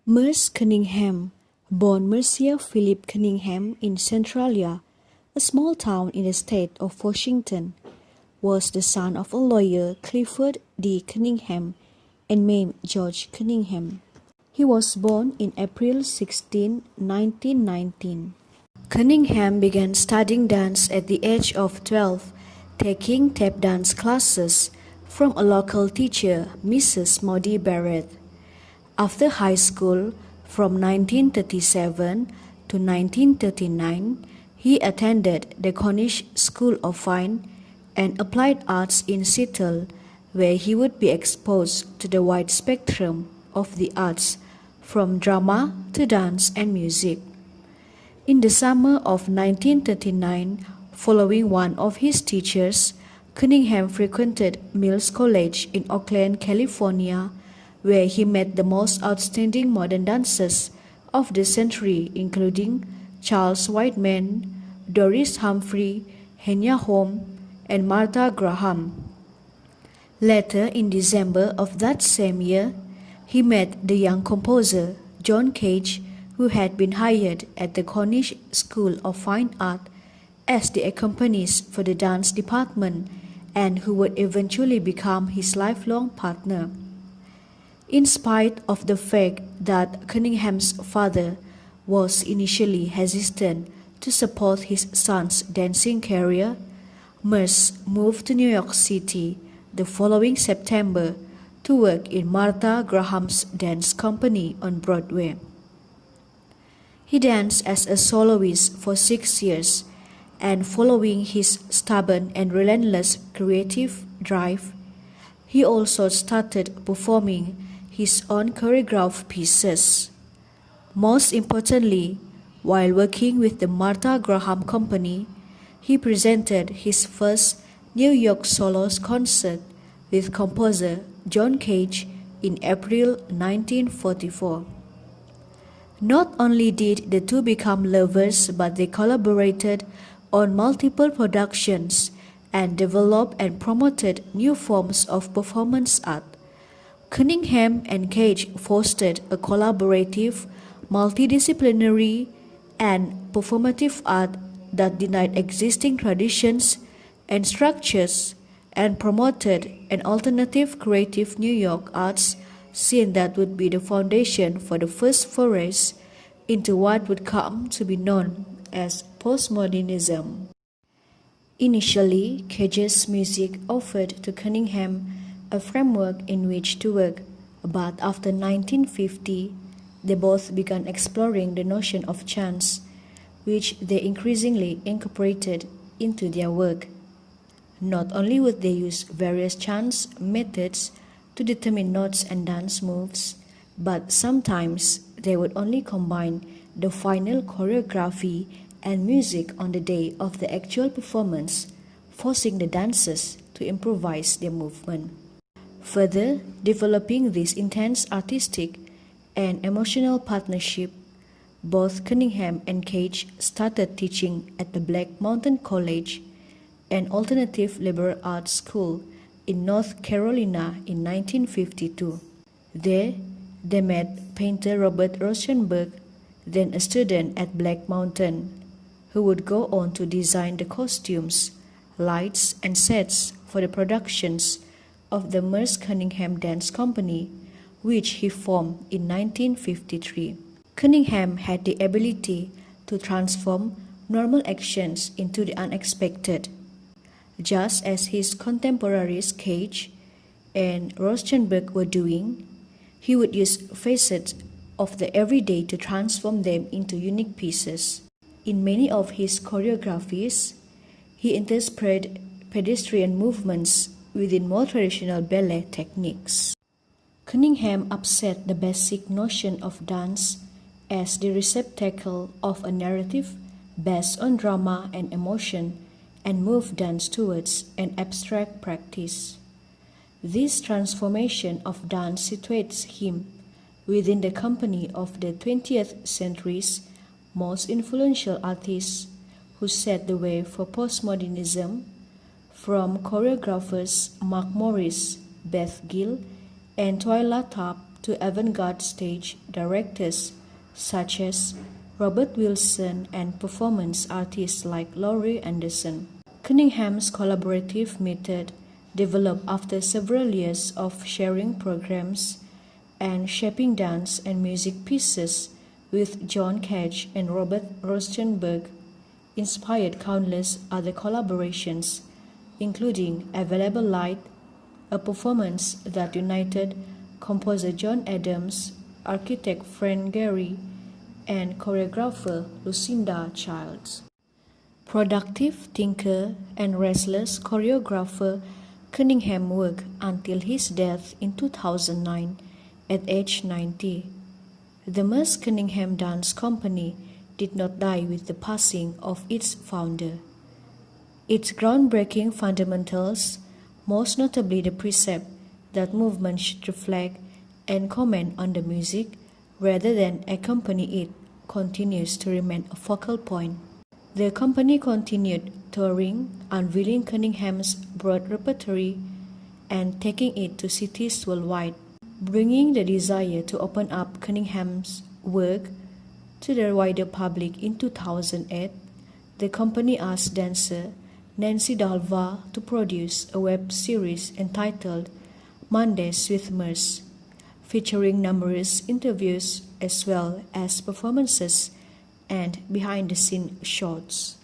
Merce Cunningham, born Mercia Philip Cunningham in Centralia, a small town in the state of Washington, was the son of a lawyer Clifford D. Cunningham and Mame George Cunningham. He was born in April 16, 1919. Cunningham began studying dance at the age of 12, taking tap dance classes from a local teacher, Mrs. Maudie Barrett. After high school, from 1937 to 1939, he attended the Cornish School of Fine and Applied Arts in Seattle, where he would be exposed to the wide spectrum of the arts, from drama to dance and music. In the summer of 1939, following one of his teachers, Cunningham frequented Mills College in Oakland, California, where he met the most outstanding modern dancers of the century, including Charles Whiteman, Doris Humphrey, Henya Holm, and Martha Graham. Later, in December of that same year, he met the young composer John Cage, who had been hired at the Cornish School of Fine Art as the accompanist for the dance department and who would eventually become his lifelong partner. In spite of the fact that Cunningham's father was initially hesitant to support his son's dancing career, Merce moved to New York City the following September to work in Martha Graham's dance company on Broadway. He danced as a soloist for 6 years, and following his stubborn and relentless creative drive, he also started performing his own choreographed pieces. Most importantly, while working with the Martha Graham Company, he presented his first New York solos concert with composer John Cage in April 1944. Not only did the two become lovers, but they collaborated on multiple productions and developed and promoted new forms of performance art. Cunningham and Cage fostered a collaborative, multidisciplinary, and performative art that denied existing traditions and structures and promoted an alternative creative New York arts scene that would be the foundation for the first forays into what would come to be known as postmodernism. Initially, Cage's music offered to Cunningham a framework in which to work, but after 1950, they both began exploring the notion of chance, which they increasingly incorporated into their work. Not only would they use various chance methods to determine notes and dance moves, but sometimes they would only combine the final choreography and music on the day of the actual performance, forcing the dancers to improvise their movement. Further developing this intense artistic and emotional partnership, both Cunningham and Cage started teaching at the Black Mountain College, an alternative liberal arts school in North Carolina in 1952. There, they met painter Robert Rauschenberg, then a student at Black Mountain, who would go on to design the costumes, lights, and sets for the productions of the Merce Cunningham Dance Company, which he formed in 1953. Cunningham had the ability to transform normal actions into the unexpected. Just as his contemporaries Cage and Rauschenberg were doing, he would use facets of the everyday to transform them into unique pieces. In many of his choreographies, he interspersed pedestrian movements within more traditional ballet techniques. Cunningham upset the basic notion of dance as the receptacle of a narrative based on drama and emotion, and moved dance towards an abstract practice. This transformation of dance situates him within the company of the 20th century's most influential artists who set the way for postmodernism, from choreographers Mark Morris, Beth Gill, and Twyla Tharp to avant-garde stage directors such as Robert Wilson and performance artists like Laurie Anderson. Cunningham's collaborative method developed after several years of sharing programs and shaping dance and music pieces with John Cage and Robert Rostenberg inspired countless other collaborations, including Available Light, a performance that united composer John Adams, architect Frank Gehry, and choreographer Lucinda Childs. Productive thinker and restless choreographer, Cunningham worked until his death in 2009 at age 90. The Merce Cunningham Dance Company did not die with the passing of its founder. Its groundbreaking fundamentals, most notably the precept that movement should reflect and comment on the music rather than accompany it, continues to remain a focal point. The company continued touring, unveiling Cunningham's broad repertoire and taking it to cities worldwide, bringing the desire to open up Cunningham's work to the wider public. In 2008, the company asked dancer Nancy Dalva to produce a web series entitled Mondays with Merce, featuring numerous interviews as well as performances and behind-the-scenes shots.